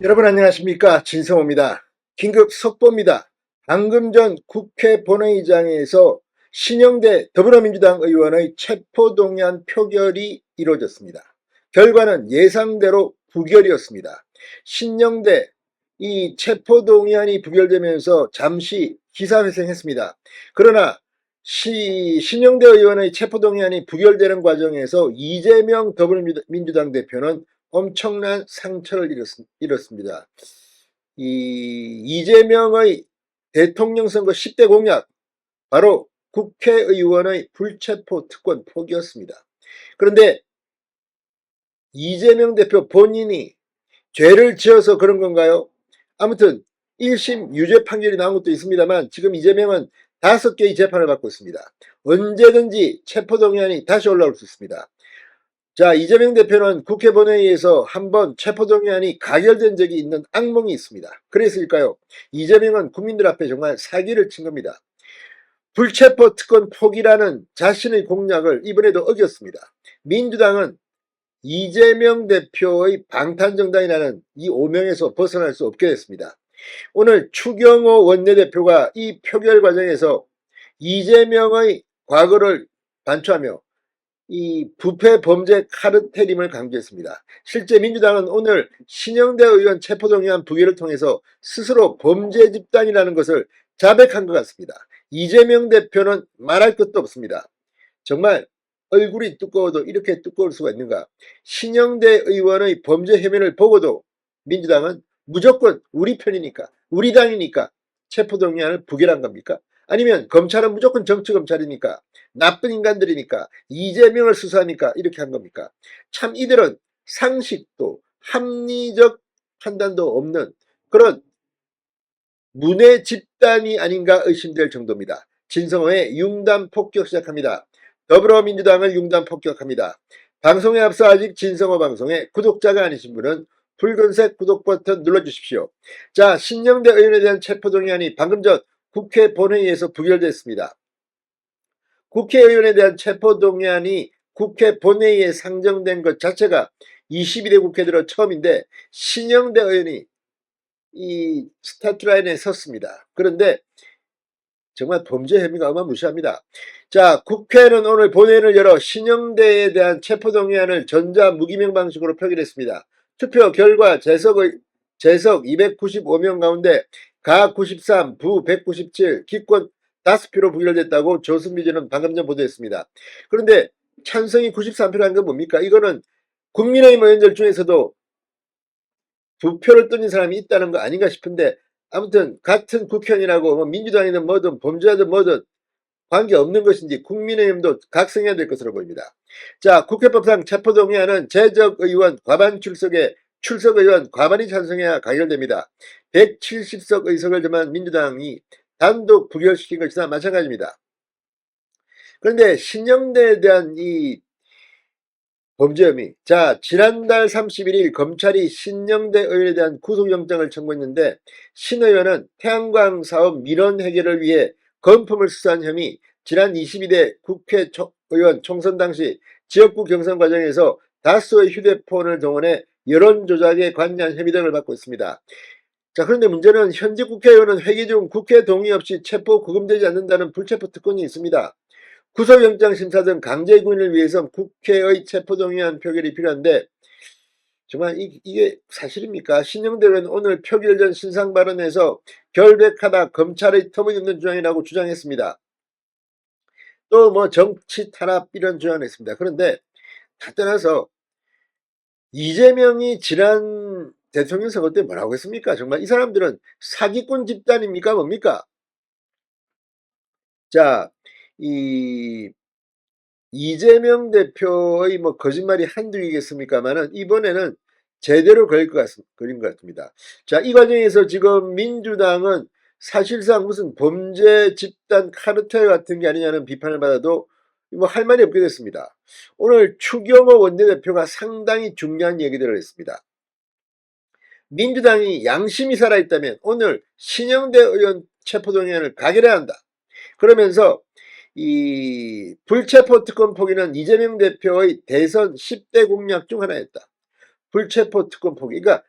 여러분 안녕하십니까, 진성호입니다. 긴급 속보입니다. 방금 전 국회 본회의장에서 신영대 더불어민주당 의원의 체포동의안 표결이 이루어졌습니다. 결과는 예상대로 부결이었습니다. 신영대 이 체포동의안이 부결되면서 잠시 기사회생했습니다. 그러나 신영대 의원의 체포동의안이 부결되는 과정에서 이재명 더불어민주당 대표는 엄청난 상처를 잃었습니다. 이재명의 대통령 선거 10대 공약, 바로 국회의원의 불체포 특권 포기였습니다. 그런데 이재명 대표 본인이 죄를 지어서 그런 건가요? 아무튼 1심 유죄 판결이 나온 것도 있습니다만 지금 이재명은 5개의 재판을 받고 있습니다. 언제든지 체포동의안이 다시 올라올 수 있습니다. 자, 이재명 대표는 국회 본회의에서 한번 체포동의안이 가결된 적이 있는 악몽이 있습니다. 그랬을까요? 이재명은 국민들 앞에 정말 사기를 친 겁니다. 불체포 특권 포기라는 자신의 공약을 이번에도 어겼습니다. 민주당은 이재명 대표의 방탄정당이라는 이 오명에서 벗어날 수 없게 됐습니다. 오늘 추경호 원내대표가 이 표결 과정에서 이재명의 과거를 반추하며 이 부패 범죄 카르텔임을 강조했습니다. 실제 민주당은 오늘 신영대 의원 체포동의안 부결을 통해서 스스로 범죄 집단이라는 것을 자백한 것 같습니다. 이재명 대표는 말할 것도 없습니다. 정말 얼굴이 두꺼워도 이렇게 두꺼울 수가 있는가. 신영대 의원의 범죄 혐의를 보고도 민주당은 무조건 우리 편이니까, 우리 당이니까 체포동의안을 부결한 겁니까? 아니면 검찰은 무조건 정치검찰이니까, 나쁜 인간들이니까, 이재명을 수사하니까 이렇게 한 겁니까? 참 이들은 상식도 합리적 판단도 없는 그런 문외 집단이 아닌가 의심될 정도입니다. 진성호의 융단 폭격 시작합니다. 더불어민주당을 융단 폭격합니다. 방송에 앞서 아직 진성호 방송에 구독자가 아니신 분은 붉은색 구독 버튼 눌러주십시오. 자, 신영대 의원에 대한 체포동의안이 방금 전 국회 본회의에서 부결됐습니다. 국회의원에 대한 체포동의안이 국회 본회의에 상정된 것 자체가 22대 국회 들어 처음인데 신영대 의원이 이 스타트 라인에 섰습니다. 그런데 정말 범죄 혐의가 어마무시합니다. 자, 국회는 오늘 본회의를 열어 신영대에 대한 체포동의안을 전자무기명 방식으로 표결했습니다. 투표 결과 재석 295명 가운데 가 93, 부 197, 기권 5표로 부결됐다고 조선미디어는 방금 전 보도했습니다. 그런데 찬성이 93표라는 건 뭡니까? 이거는 국민의힘 의원들 중에서도 2표를 던진 사람이 있다는 거 아닌가 싶은데, 아무튼 같은 국회의원이라고 뭐 민주당이든 뭐든 범죄자든 뭐든 관계없는 것인지 국민의힘도 각성해야 될 것으로 보입니다. 자, 국회법상 체포동의안은 재적의원 과반 출석에 출석의원 과반이 찬성해야 가결됩니다. 170석 의석을 점한 민주당이 단독 부결시킨 것이나 마찬가지입니다. 그런데 신영대에 대한 이 범죄 혐의. 자, 지난달 31일 검찰이 신영대 의원에 대한 구속영장을 청구했는데 신 의원은 태양광 사업 민원 해결을 위해 건품을 수사한 혐의, 지난 22대 국회의원 총선 당시 지역구 경선 과정에서 다수의 휴대폰을 동원해 여론조작에 관여한 혐의 등을 받고 있습니다. 자, 그런데 문제는 현직 국회의원은 회기 중 국회 동의 없이 체포 구금되지 않는다는 불체포 특권이 있습니다. 구속영장 심사 등 강제 구인을 위해선 국회의 체포동의안 표결이 필요한데 정말 이게 사실입니까? 신영대 의원은 오늘 표결 전 신상 발언에서 결백하다 검찰의 터무니없는 주장이라고 주장했습니다. 또 뭐 정치 탄압 이런 주장을 했습니다. 그런데 다 떠나서 이재명이 지난 대통령 선거 때 뭐라고 했습니까? 정말 이 사람들은 사기꾼 집단입니까? 뭡니까? 자, 이재명 대표의 뭐 거짓말이 한둘이겠습니까만은 이번에는 제대로 걸린 것 같습니다. 자, 이 과정에서 지금 민주당은 사실상 무슨 범죄 집단 카르텔 같은 게 아니냐는 비판을 받아도 뭐 할 말이 없게 됐습니다. 오늘 추경호 원내대표가 상당히 중요한 얘기들을 했습니다. 민주당이 양심이 살아있다면 오늘 신영대 의원 체포동의안을 가결해야 한다. 그러면서 이 불체포 특권 포기는 이재명 대표의 대선 10대 공약 중 하나였다. 불체포 특권 포기. 그러니까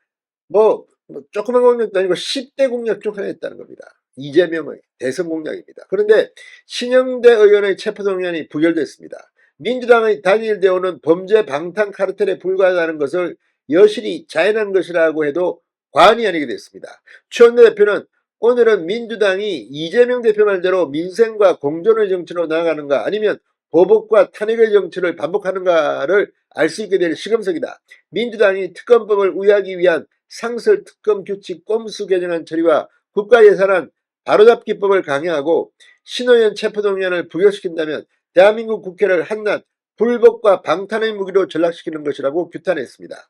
뭐 뭐 조그만 공약도 아니고 10대 공약 중 하나였다는 겁니다. 이재명의 대선 공약입니다. 그런데 신영대 의원의 체포동의안이 부결됐습니다. 민주당의 단일되어 오는 범죄 방탄 카르텔에 불과하다는 것을 여실히 자인한 것이라고 해도 과언이 아니게 됐습니다. 추원내 대표는 오늘은 민주당이 이재명 대표 말대로 민생과 공존의 정치로 나아가는가 아니면 보복과 탄핵의 정치를 반복하는가를 알 수 있게 될 시금석이다. 민주당이 특검법을 우회하기 위한 상설 특검 규칙 꼼수 개정안 처리와 국가예산안 바로잡기법을 강행하고 신의원 체포동의안을 부결시킨다면 대한민국 국회를 한낱 불법과 방탄의 무기로 전락시키는 것이라고 규탄했습니다.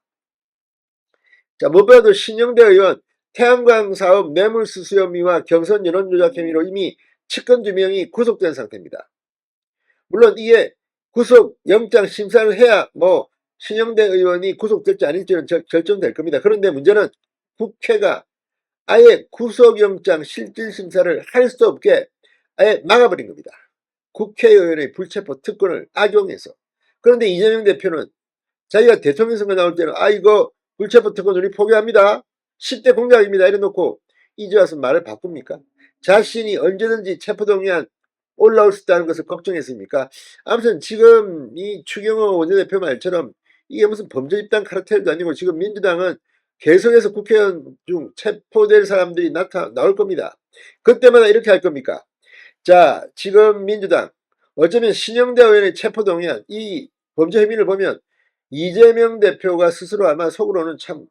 자, 무엇보다도 신영대 의원 태양광 사업 뇌물수수 혐의와 경선 여론조작 혐의로 이미 측근 2명이 구속된 상태입니다. 물론 이게 구속영장 심사를 해야 뭐 신영대 의원이 구속될지 아닐지는 결정될 겁니다. 그런데 문제는 국회가 아예 구속영장 실질심사를 할 수 없게 아예 막아버린 겁니다. 국회의원의 불체포 특권을 악용해서. 그런데 이재명 대표는 자기가 대통령 선거 나올 때는 이거 불체포 특권 우리 포기합니다. 10대 공약입니다. 이래놓고 이제 와서 말을 바꿉니까? 자신이 언제든지 체포동의안 올라올 수 있다는 것을 걱정했습니까? 아무튼 지금 이 추경호 원내대표 말처럼 이게 무슨 범죄 집단 카르텔도 아니고 지금 민주당은 계속해서 국회의원 중 체포될 사람들이 나올 겁니다. 그때마다 이렇게 할 겁니까? 자, 지금 민주당 어쩌면 신영대 의원의 체포동의안 이 범죄 혐의를 보면 이재명 대표가 스스로 아마 속으로는 참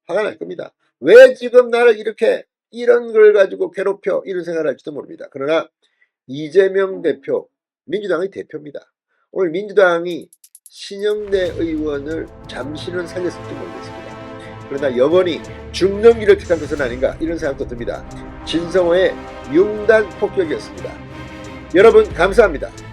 화가 날 겁니다. 왜 지금 나를 이렇게 이런 걸 가지고 괴롭혀 이런 생각을 할지도 모릅니다. 그러나 이재명 대표 민주당의 대표입니다. 오늘 민주당이 신영대 의원을 잠시는 살렸을지 모르겠습니다. 그러나 영원히 죽는 길을 택한 것은 아닌가 이런 생각도 듭니다. 진성호의 융단 폭격이었습니다. 여러분 감사합니다.